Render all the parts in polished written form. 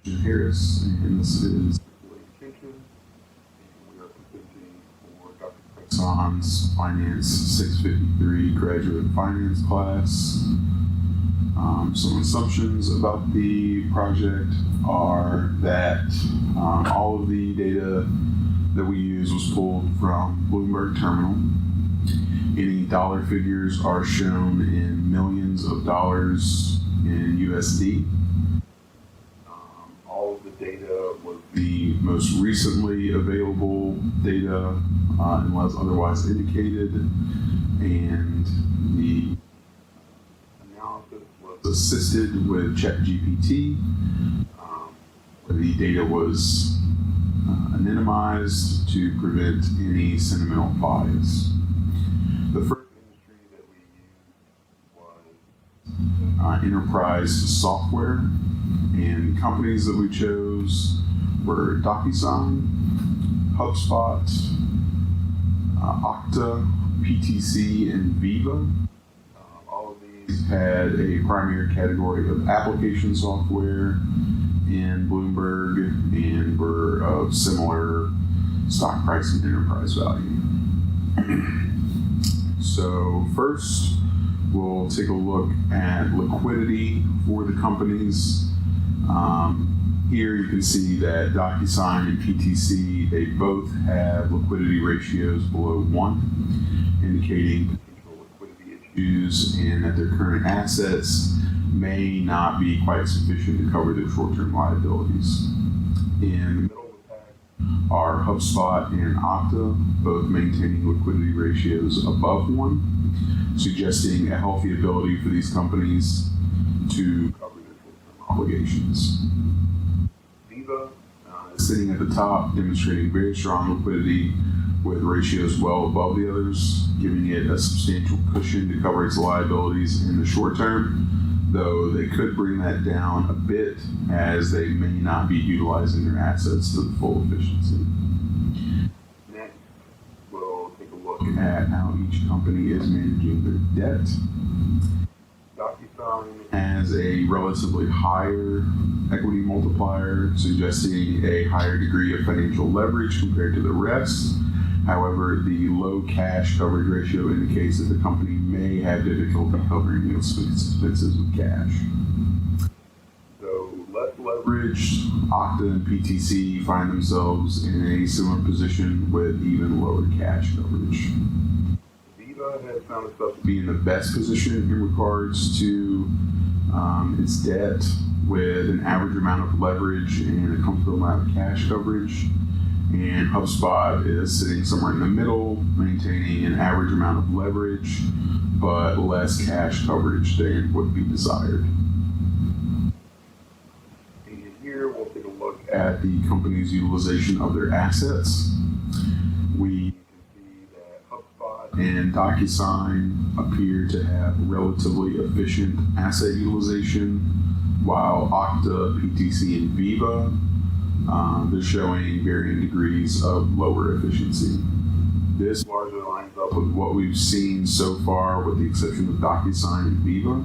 Harris, and this is Extension, and we are presenting for Dr. Craixon's Finance 653 graduate finance class. Some assumptions about the project are that all of the data that we use was pulled from Bloomberg Terminal. Any dollar figures are shown in millions of dollars in USD. All of the data was the most recently available data, unless otherwise indicated, and the analysis was assisted with ChatGPT, where the data was anonymized to prevent any sentimental bias. The first industry that we used was enterprise software, and companies that we chose were DocuSign, HubSpot, Okta, PTC, and Viva. All of these had a primary category of application software in Bloomberg and were of similar stock price and enterprise value. So first, we'll take a look at liquidity for the companies. Here you can see that DocuSign and PTC, they both have liquidity ratios below 1, indicating potential liquidity issues and that their current assets may not be quite sufficient to cover their short-term liabilities. In the middle of the pack are HubSpot and Okta, both maintaining liquidity ratios above 1, suggesting a healthy ability for these companies to cover their short-term obligations. Viva is sitting at the top, demonstrating very strong liquidity with ratios well above the others, giving it a substantial cushion to cover its liabilities in the short term, though they could bring that down a bit as they may not be utilizing their assets to the full efficiency. Next, we'll take a look at how each company is managing their debt. DocuSign has a relatively higher equity multiplier, suggesting a higher degree of financial leverage compared to the rest. However, the low cash coverage ratio indicates that the company may have difficulty covering its expenses with cash. Though less leveraged, Okta and PTC find themselves in a similar position with even lower cash coverage. Viva has found itself to be in the best position in regards to its debt, with an average amount of leverage and a comfortable amount of cash coverage. And HubSpot is sitting somewhere in the middle, maintaining an average amount of leverage, but less cash coverage than would be desired. And here we'll take a look at the company's utilization of their assets. We can see that HubSpot and DocuSign appear to have relatively efficient asset utilization, while Okta, PTC, and Viva they're showing varying degrees of lower efficiency. This largely lines up with what we've seen so far, with the exception of DocuSign and Viva.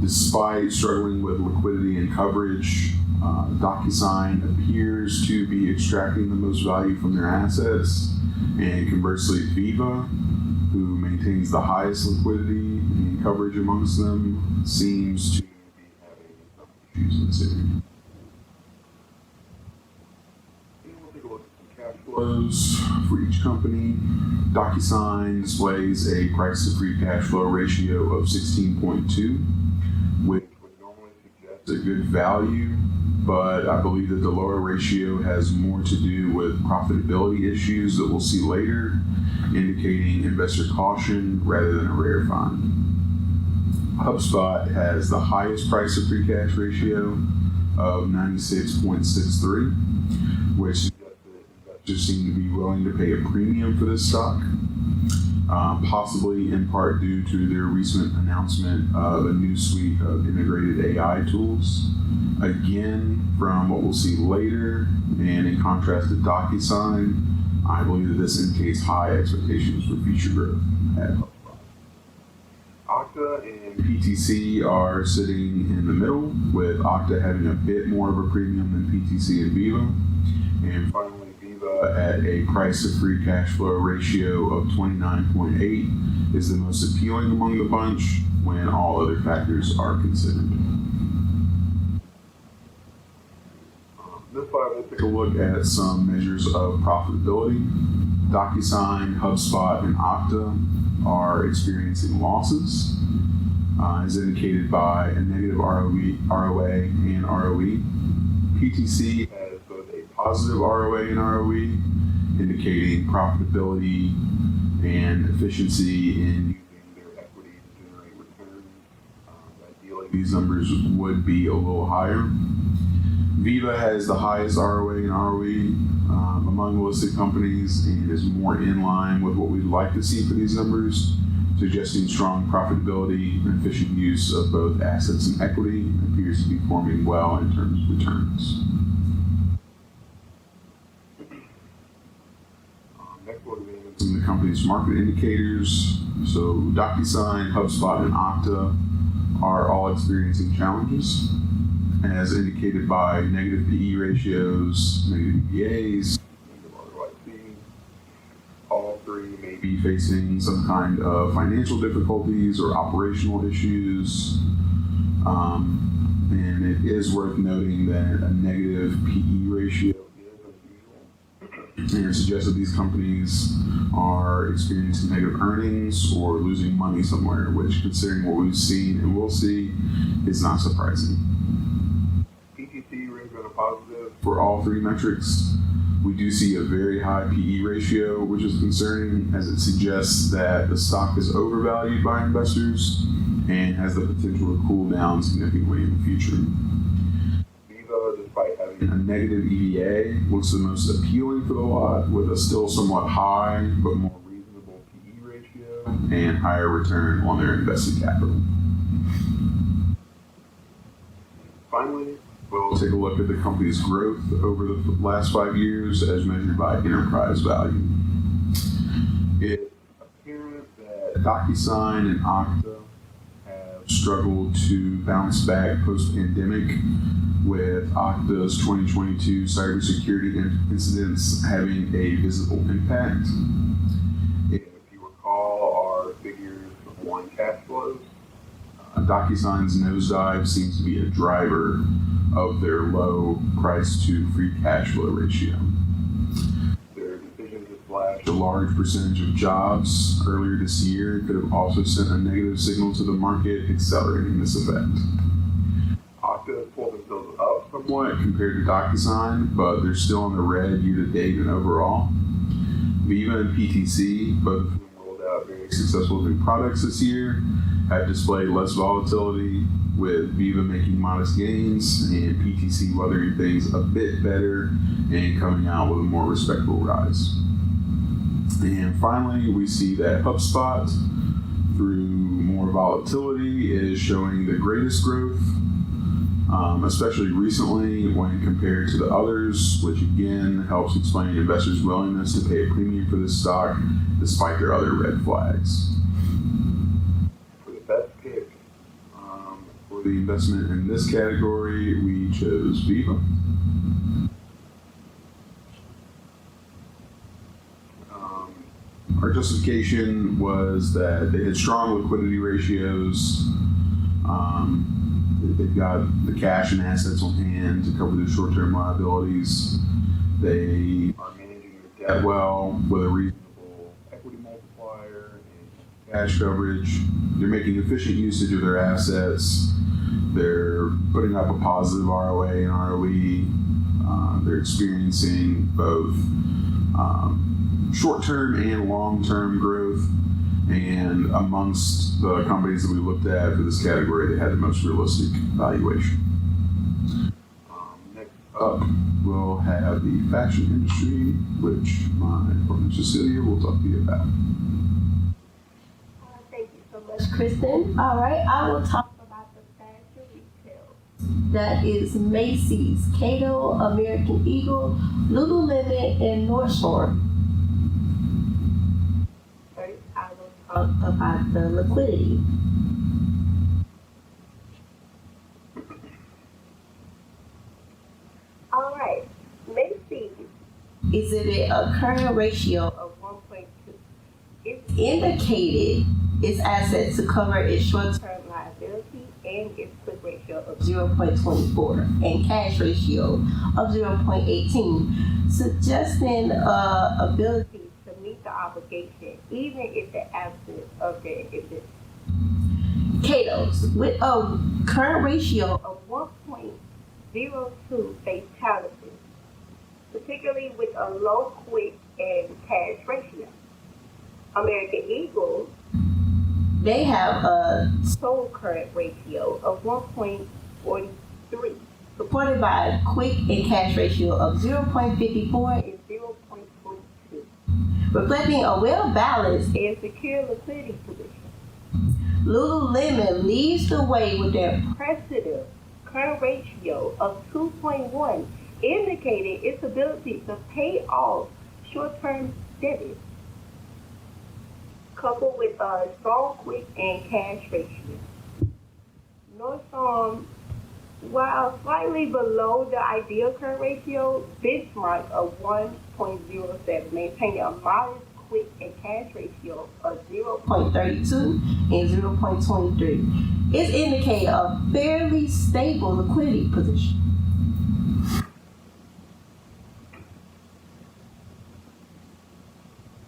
Despite struggling with liquidity and coverage, DocuSign appears to be extracting the most value from their assets, and conversely, Viva, who maintains the highest liquidity and coverage amongst them, seems to be having some issues in this area. Flows for each company. DocuSign displays a price to free cash flow ratio of 16.2, which would normally suggest a good value, but I believe that the lower ratio has more to do with profitability issues that we'll see later, indicating investor caution rather than a rare find. HubSpot has the highest price to free cash ratio of 96.63, which just seem to be willing to pay a premium for this stock, possibly in part due to their recent announcement of a new suite of integrated AI tools. Again, from what we'll see later, and in contrast to DocuSign, I believe that this indicates high expectations for future growth at HubSpot. Okta and PTC are sitting in the middle, with Okta having a bit more of a premium than PTC and Viva. And finally, Viva at a price to free cash flow ratio of 29.8 is the most appealing among the bunch when all other factors are considered. This slide, we'll take a look at some measures of profitability. DocuSign, HubSpot, and Okta are experiencing losses, as indicated by a negative ROA and ROE. PTC has both a positive ROA and ROE, indicating profitability and efficiency in using their equity to generate returns. Ideally, these numbers would be a little higher. Viva has the highest ROA and ROE among listed companies and is more in line with what we'd like to see for these numbers, suggesting strong profitability and efficient use of both assets and equity. It appears to be performing well in terms of returns. Next, we'll examine some of the company's market indicators. So DocuSign, HubSpot, and Okta are all experiencing challenges, as indicated by negative PE ratios, negative EVAs, negative ROIC. All three may be facing some kind of financial difficulties or operational issues. And it is worth noting that a negative PE ratio is unusual, and it suggests that these companies are experiencing negative earnings or losing money somewhere, which, considering what we've seen and will see, is not surprising. PTC rings out a positive for all three metrics. We do see a very high PE ratio, which is concerning, as it suggests that the stock is overvalued by investors and has the potential to cool down significantly in the future. Viva, despite having a negative EVA, looks the most appealing for the lot, with a still somewhat high but more reasonable PE ratio and higher return on their invested capital. Finally, we'll take a look at the company's growth over the last 5 years as measured by enterprise value. It's apparent that DocuSign and Okta have struggled to bounce back post-pandemic, with Okta's 2022 cybersecurity incidents having a visible impact. And if you recall our figures on cash flows, DocuSign's nosedive seems to be a driver of their low price to free cash flow ratio. Their decision to slash a large percentage of jobs earlier this year could have also sent a negative signal to the market, accelerating this effect. Okta pulled themselves up somewhat compared to DocuSign, but they're still in the red year to date and overall. Viva and PTC, both of whom rolled out very successful new products this year, have displayed less volatility, with Viva making modest gains and PTC weathering things a bit better and coming out with a more respectable rise. And finally, we see that HubSpot, through more volatility, is showing the greatest growth, especially recently when compared to the others, which again helps explain investors' willingness to pay a premium for this stock despite their other red flags. For the best pick for the investment in this category, we chose Viva. Our justification was that they had strong liquidity ratios. They've got the cash and assets on hand to cover their short-term liabilities. They are managing their debt well with a reasonable equity multiplier and cash coverage. They're making efficient usage of their assets. They're putting up a positive ROA and ROE. They're experiencing both short-term and long-term growth. And amongst the companies that we looked at for this category, they had the most realistic valuation. Next up, we'll have the fashion industry, which my partner Cecilia will talk to you about. Thank you so much, Kristen. All right, I will talk about the fashion retail. That is Macy's, Cato, American Eagle, Lululemon, and Nordstrom. First, I will talk about the liquidity. exhibit a current ratio of 1.2. It's indicated its assets to cover its short-term liability and its quick ratio of 0.24 and cash ratio of 0.18, suggesting ability to meet the obligation even if the absence of debt exists. Cato's, with a current ratio of 1.02, face challenges, particularly with a low quick and cash ratio. American Eagle, they have a total current ratio of 1.43, supported by a quick and cash ratio of 0.54 and 0.42, reflecting a well-balanced and secure liquidity position. Lululemon leads the way with their impressive current ratio of 2.1, indicating its ability to pay off short-term debt, coupled with a strong quick and cash ratio. Nordstrom, while slightly below the ideal current ratio, benchmark of 1.07, maintaining a modest quick and cash ratio of 0.32 and 0.23. It's indicating a fairly stable liquidity position.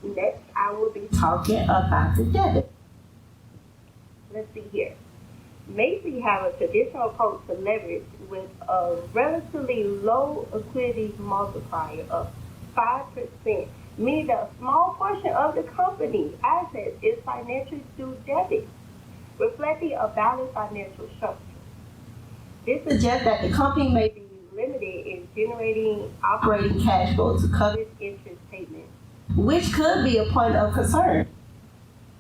Next, I will be talking about the debit. Let's see here. Macy's have a traditional approach to leverage with a relatively low liquidity multiplier of 5%, meaning that a small portion of the company's assets is financially through debit, reflecting a balanced financial structure. This suggests that the company may be limited in generating operating cash flow to cover its interest payments, which could be a point of concern.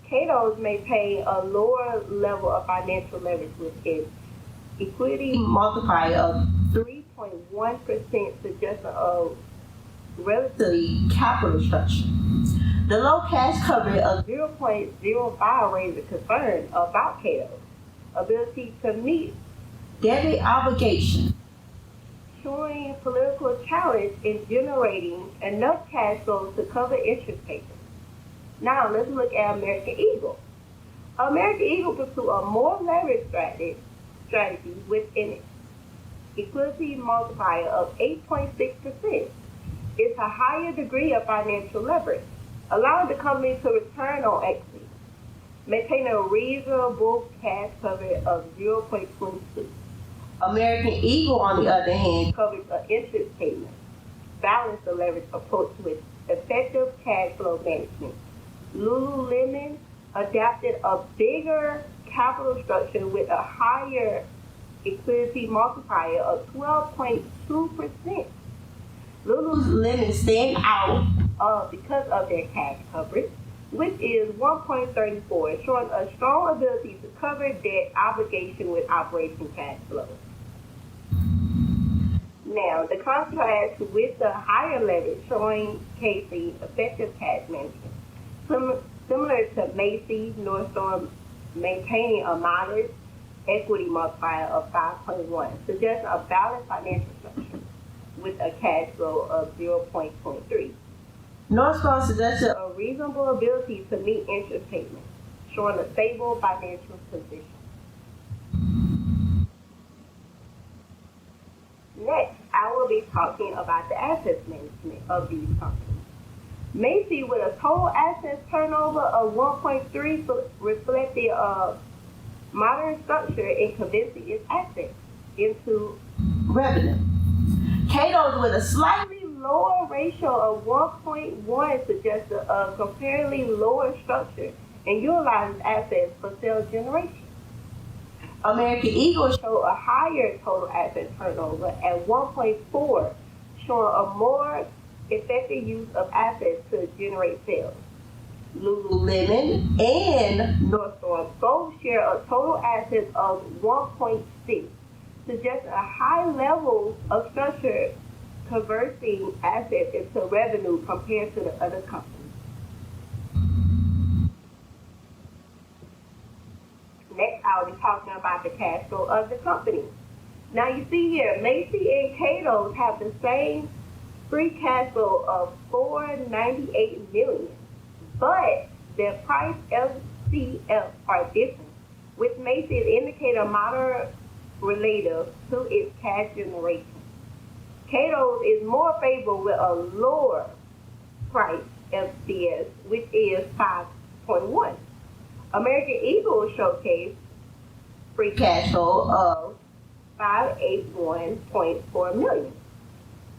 Cato's maintain a lower level of financial leverage with its equity multiplier of 3.1%, suggesting a relatively capital structure. The low cash coverage of 0.05 raises concern about Cato's ability to meet debt obligations, showing political challenge in generating enough cash flow to cover interest payments. Now let's look at American Eagle. American Eagle pursue a more leveraged strategy with an equity multiplier of 8.6%. It's a higher degree of financial leverage, allowing the company to return on equity, maintain a reasonable cash coverage of 0.22. American Eagle, on the other hand, covers an interest payment, balance the leverage approach with effective cash flow management. Lululemon adapted a bigger capital structure with a higher equity multiplier of 12.2%. Lululemon stand out because of their cash coverage, which is 1.34, showing a strong ability to cover debt obligation with operating cash flow. Now, the contrast with the higher leverage showing Casey effective cash management. Similar to Macy's, Nordstrom maintaining a modest equity multiplier of 5.1, suggests a balanced financial structure with a cash flow of 0.23. Nordstrom suggested a reasonable ability to meet interest payments, showing a stable financial position. Next, I will be talking about the assets management of these companies. Macy's, with a total assets turnover of 1.3, reflected a modern structure in converting its assets into revenue. Cato's, with a slightly lower ratio of 1.1, suggests a comparatively lower structure and utilizes assets for sales generation. American Eagle showed a higher total asset turnover at 1.4, showing a more effective use of assets to generate sales. Lululemon and Nordstrom both share a total assets of 1.6, suggests a high level of structure converting assets into revenue compared to the other companies. Next, I'll be talking about the cash flow of the company. Now you see here, Macy's and Cato's have the same free cash flow of $498 million, but their price FCF are different, which makes it indicate a moderate relative to its cash generation. Cato's is more favorable with a lower price FCS, which is 5.1. American Eagle showcased free cash flow of $581.4 million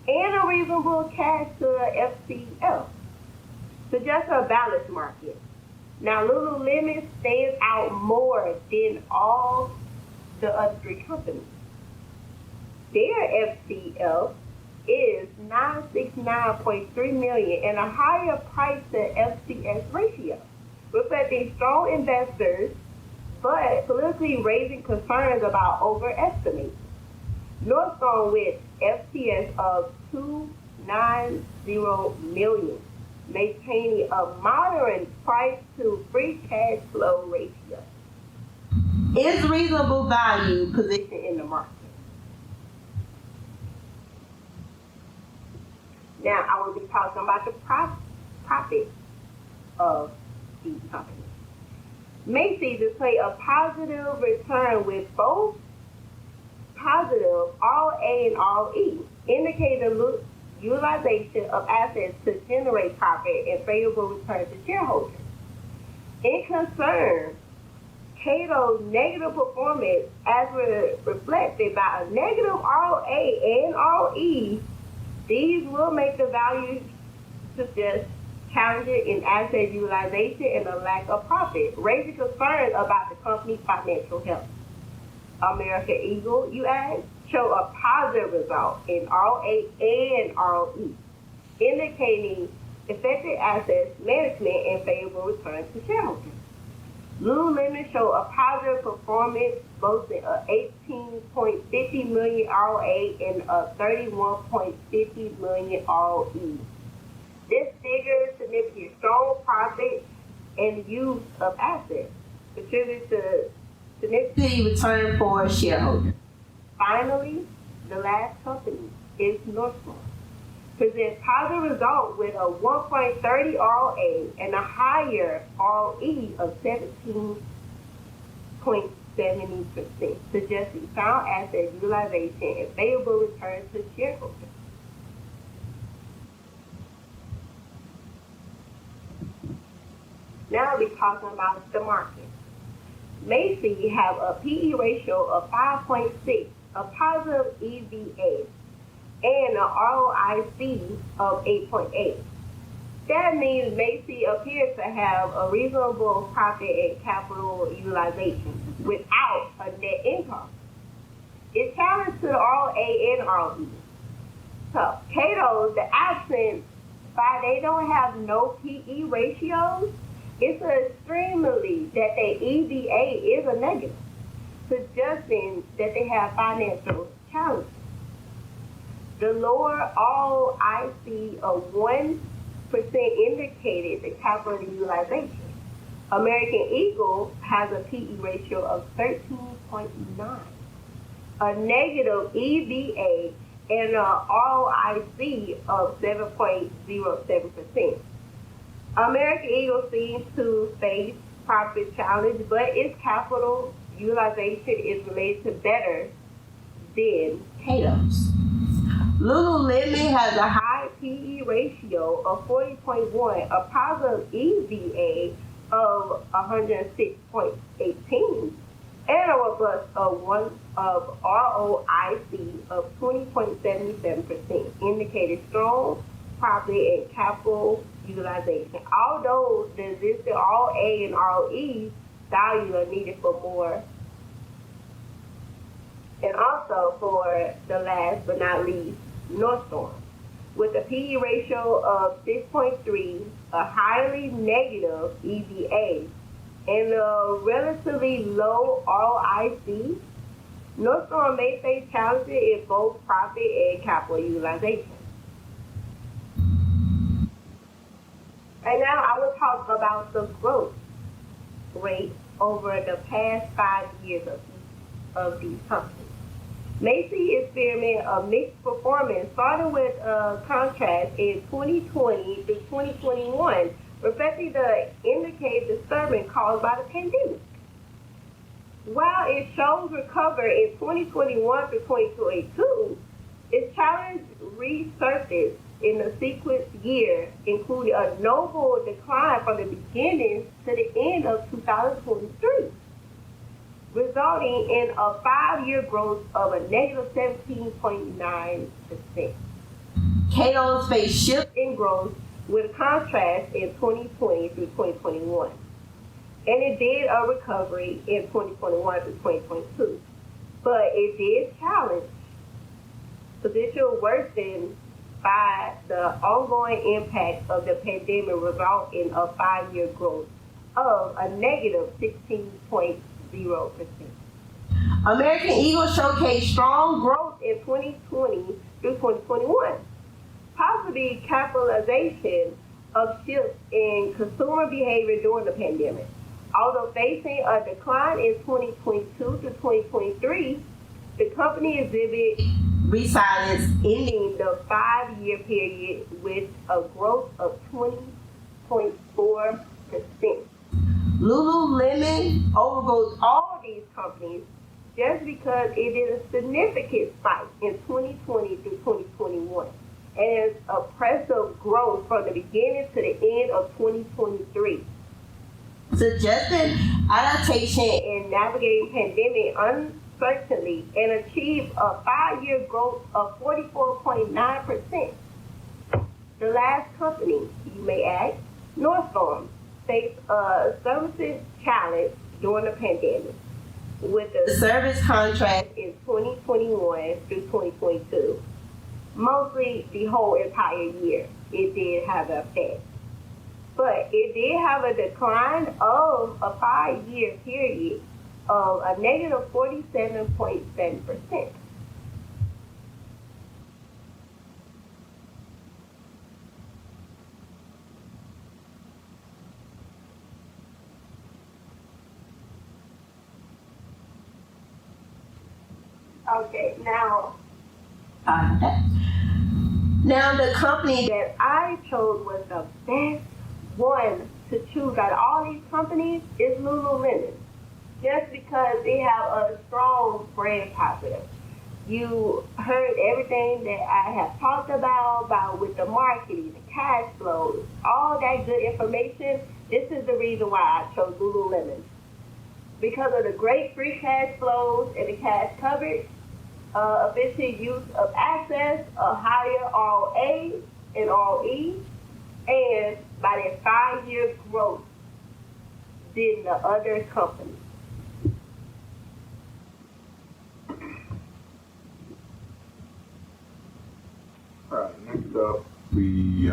and a reasonable cash to FCF, suggests a balanced market. Now, Lululemon stands out more than all the other three companies. Their FCF is $969.3 million and a higher price to FCS ratio, reflecting strong investors but politically raising concerns about overestimating. Nordstrom with FCS of $290 million, maintaining a moderate price to free cash flow ratio. Is reasonable value position in the market. Now, I will be talking about the profit of these companies. Macy's display a positive return with both positive all A and all E, indicating the utilization of assets to generate profit and favorable return to shareholders. In concern, Cato's negative performance as reflected by a negative ROA and ROE, these will make the value suggest challenges in asset utilization and a lack of profit, raising concerns about the company's financial health. American Eagle, you ask, show a positive result in ROA and ROE, indicating effective asset management and favorable returns to shareholders. Lululemon show a positive performance, boasting a 18.50 million ROA and a 31.50 million ROE. This figure significant strong profit and use of assets, contributes to significant return for shareholders. Finally, the last company is Nordstrom. Presents positive result with a 1.30 ROA and a higher ROE of 17.70%, suggesting sound asset utilization and favorable returns to shareholders. Now I'll be talking about the market. Macy's have a PE ratio of 5.6, a positive EVA, and an ROIC of 8.8. That means Macy's appears to have a reasonable profit and capital utilization without a net income. It's challenged to the ROA and ROE. So, Cato's, the absence, by they don't have no PE ratios, it's extremely that their EVA is a negative, suggesting that they have financial challenges. The lower ROIC of 1% indicated the capital utilization. American Eagle has a PE ratio of 13.9, a negative EVA, and an ROIC of 7.07%. American Eagle seems to face profit challenge, but its capital utilization is related to better than Cato's. Lululemon has a high PE ratio of 40.1, a positive EVA of 106.18, and a robust ROIC of 20.77%, indicating strong profit and capital utilization. Although the existing ROA and ROE value are needed for more. And also for the last but not least, Nordstrom, with a PE ratio of 6.3, a highly negative EVA, and a relatively low ROIC, Nordstrom may face challenges in both profit and capital utilization. Right now, I will talk about the growth rate over the past 5 years of these companies. Macy experienced a mixed performance, starting with a contrast in 2020 through 2021, reflecting the indicated disturbance caused by the pandemic. While it shows recovery in 2021 through 2022, its challenge resurfaced in the sequence year, including a notable decline from the beginning to the end of 2023, resulting in a 5-year growth of a negative 17.9%. Cato's faced shift in growth with a contrast in 2020 through 2021. And it did a recovery in 2021 through 2022. But it did challenge position worsened by the ongoing impact of the pandemic, result in a 5-year growth of a negative 16.0%. American Eagle showcased strong growth in 2020 through 2021, possibly capitalization of shifts in consumer behavior during the pandemic. Although facing a decline in 2022 to 2023, the company exhibited resilience, ending the 5-year period with a growth of 20.4%. Lululemon overgoes all these companies just because it did a significant spike in 2020 through 2021 and its oppressive growth from the beginning to the end of 2023. Suggesting adaptation in navigating pandemic uncertainty and achieved a 5-year growth of 44.9%. The last company, you may ask, Nordstrom, faced a services challenge during the pandemic with the service contract in 2021 through 2022. Mostly the whole entire year, it did have an effect. But it did have a decline of a 5-year period of a negative 47.7%. Okay, now the company that I chose was the best one to choose out of all these companies is Lululemon, just because they have a strong brand positive. You heard everything that I have talked about with the marketing, the cash flows, all that good information. This is the reason why I chose Lululemon. Because of the great free cash flows and the cash coverage, efficient use of assets, a higher ROA and ROE, and by their 5-year growth than the other companies. All right, next up, we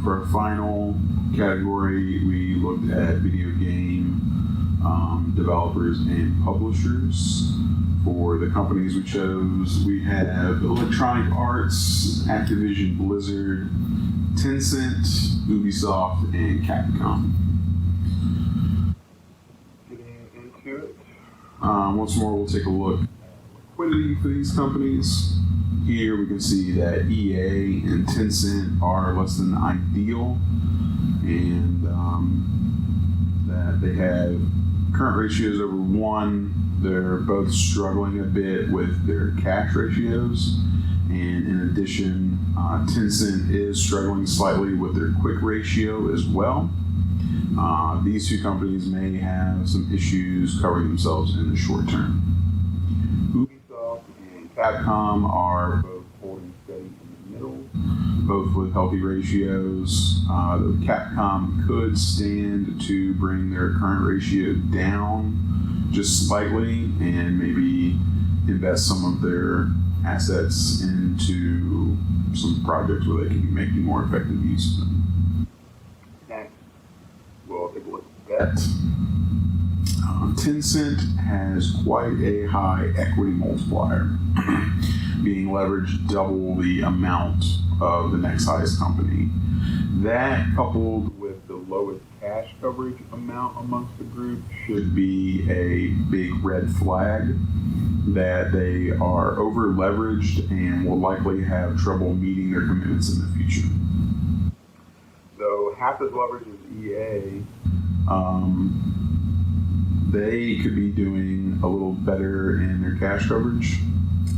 for our final category, we looked at video game developers and publishers. For the companies we chose, we have Electronic Arts, Activision Blizzard, Tencent, Ubisoft, and Capcom. Getting into it. Once more, we'll take a look at liquidity for these companies. Here we can see that EA and Tencent are less than ideal, and that they have current ratios over 1. They're both struggling a bit with their cash ratios. And in addition, Tencent is struggling slightly with their quick ratio as well. These two companies may have some issues covering themselves in the short term. Ubisoft and Capcom are both holding steady in the middle, both with healthy ratios. The Capcom could stand to bring their current ratio down just slightly and maybe invest some of their assets into some projects where they can be making more effective use of them. Next, we'll take a look at that. Tencent has quite a high equity multiplier, being leveraged double the amount of the next highest company. That, coupled with the lowest cash coverage amount amongst the group, should be a big red flag that they are over leveraged and will likely have trouble meeting their commitments in the future. Though half as leveraged as EA, they could be doing a little better in their cash coverage,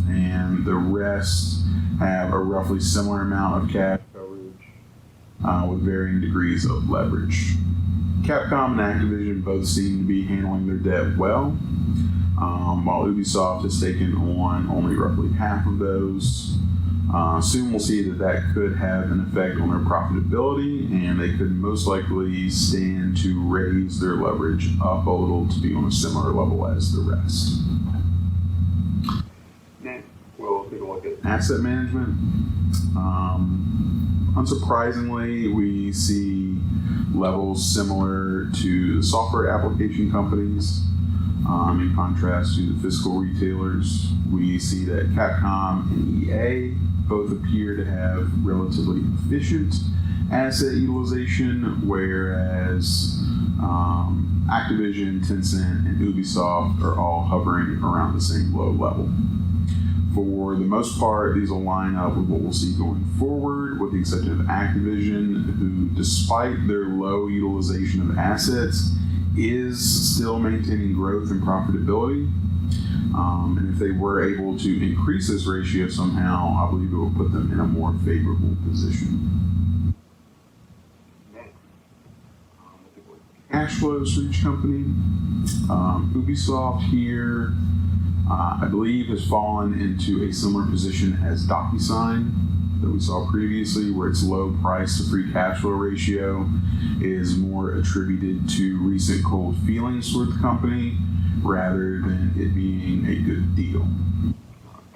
and the rest have a roughly similar amount of cash coverage with varying degrees of leverage. Capcom and Activision both seem to be handling their debt well, while Ubisoft has taken on only roughly half of those. Soon we'll see that could have an effect on their profitability, and they could most likely stand to raise their leverage up a little to be on a similar level as the rest. Next, we'll take a look at asset management. Unsurprisingly, we see levels similar to the software application companies. In contrast to the physical retailers, we see that Capcom and EA both appear to have relatively efficient asset utilization, whereas Activision, Tencent, and Ubisoft are all hovering around the same low level. For the most part, these will line up with what we'll see going forward, with the exception of Activision, who, despite their low utilization of assets, is still maintaining growth and profitability. And if they were able to increase this ratio somehow, I believe it will put them in a more favorable position. Next, cash flows for each company. Ubisoft here, I believe, has fallen into a similar position as DocuSign that we saw previously, where its low price to free cash flow ratio is more attributed to recent cold feelings toward the company rather than it being a good deal.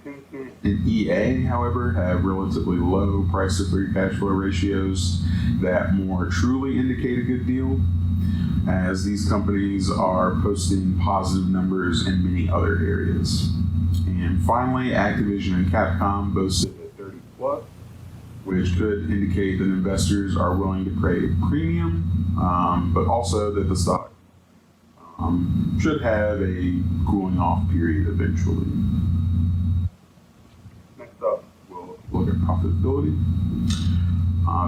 Tencent and EA, however, have relatively low price to free cash flow ratios that more truly indicate a good deal, as these companies are posting positive numbers in many other areas. And finally, Activision and Capcom both sit at 30 plus, which could indicate that investors are willing to pay a premium, but also that the stock should have a cooling off period eventually. Next up, we'll look at profitability.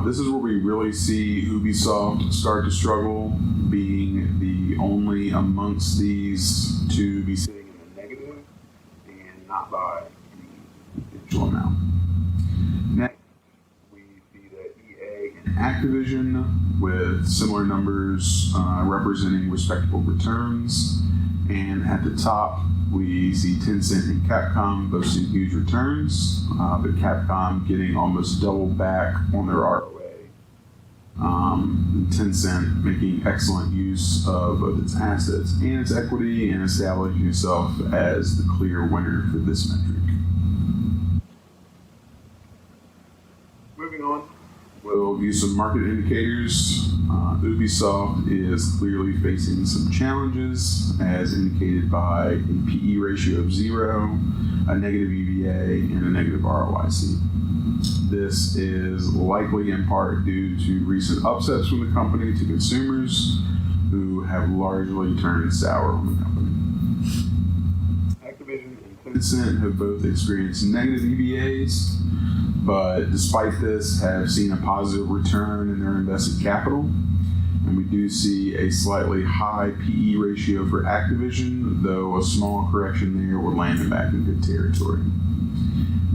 This is where we really see Ubisoft start to struggle, being the only amongst these to be sitting in the negative, and not by any substantial amount. Next, we see that EA and Activision with similar numbers representing respectable returns, and at the top we see Tencent and Capcom boasting huge returns, but Capcom getting almost double back on their ROA. Tencent making excellent use of both its assets and its equity and establishing itself as the clear winner for this metric. Moving on, we'll view some market indicators. Ubisoft is clearly facing some challenges, as indicated by a PE ratio of 0, a negative EVA, and a negative ROIC. This is likely in part due to recent upsets from the company to consumers who have largely turned sour on the company. Activision and Tencent have both experienced negative EVAs, but despite this have seen a positive return in their invested capital. And we do see a slightly high PE ratio for Activision, though a small correction there would land them back in good territory.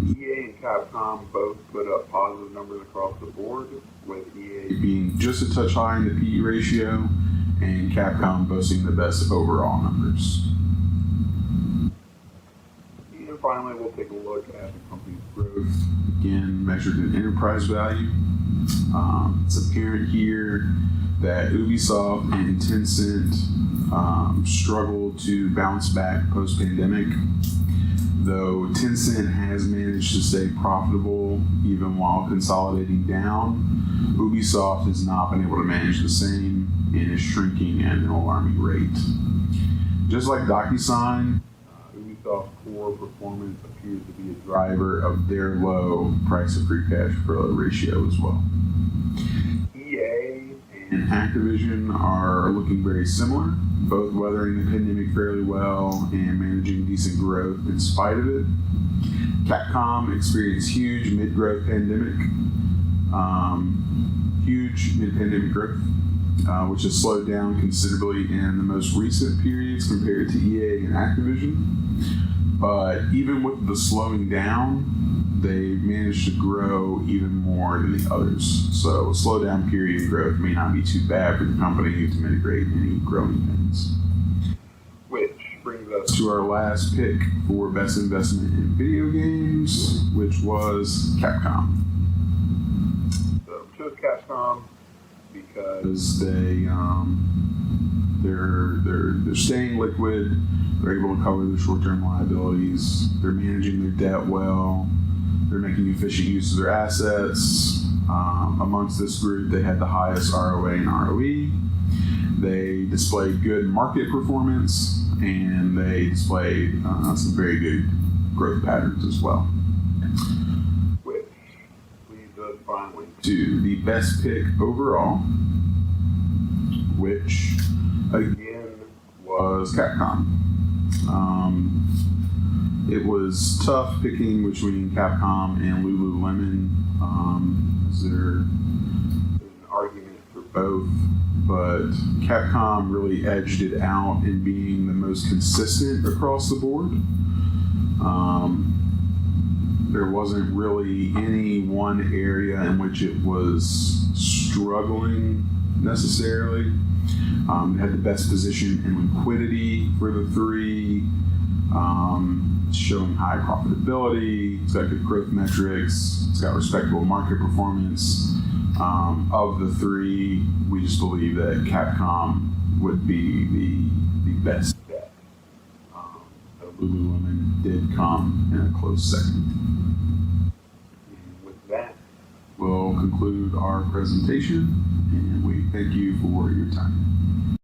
EA and Capcom both put up positive numbers across the board, with EA being just a touch high in the PE ratio, and Capcom boasting the best overall numbers. And finally, we'll take a look at the company's growth, again measured in enterprise value. It's apparent here that Ubisoft and Tencent struggled to bounce back post-pandemic, though Tencent has managed to stay profitable even while consolidating down. Ubisoft has not been able to manage the same and is shrinking at an alarming rate. Just like DocuSign, Ubisoft's poor performance appears to be a driver of their low price to free cash flow ratio as well. and Activision are looking very similar, both weathering the pandemic fairly well and managing decent growth in spite of it. Capcom experienced huge mid-pandemic growth, which has slowed down considerably in the most recent periods compared to EA and Activision. But even with the slowing down, they managed to grow even more than the others. So a slowdown period in growth may not be too bad for the company to mitigate any growing pains. Which brings us to our last pick for best investment in video games, which was Capcom. So we chose Capcom because they're staying liquid. They're able to cover their short-term liabilities. They're managing their debt well. They're making efficient use of their assets. Amongst this group, they had the highest ROA and ROE. They displayed good market performance, and they displayed some very good growth patterns as well. Which leads us finally to the best pick overall, which again was Capcom. It was tough picking between Capcom and Lululemon. There's an argument for both, but Capcom really edged it out in being the most consistent across the board. There wasn't really any one area in which it was struggling necessarily. It had the best position in liquidity for the three, showing high profitability. It's got good growth metrics. It's got respectable market performance. Of the three, we just believe that Capcom would be the best bet. Lululemon did come in a close second. And with that, we'll conclude our presentation, and we thank you for your time.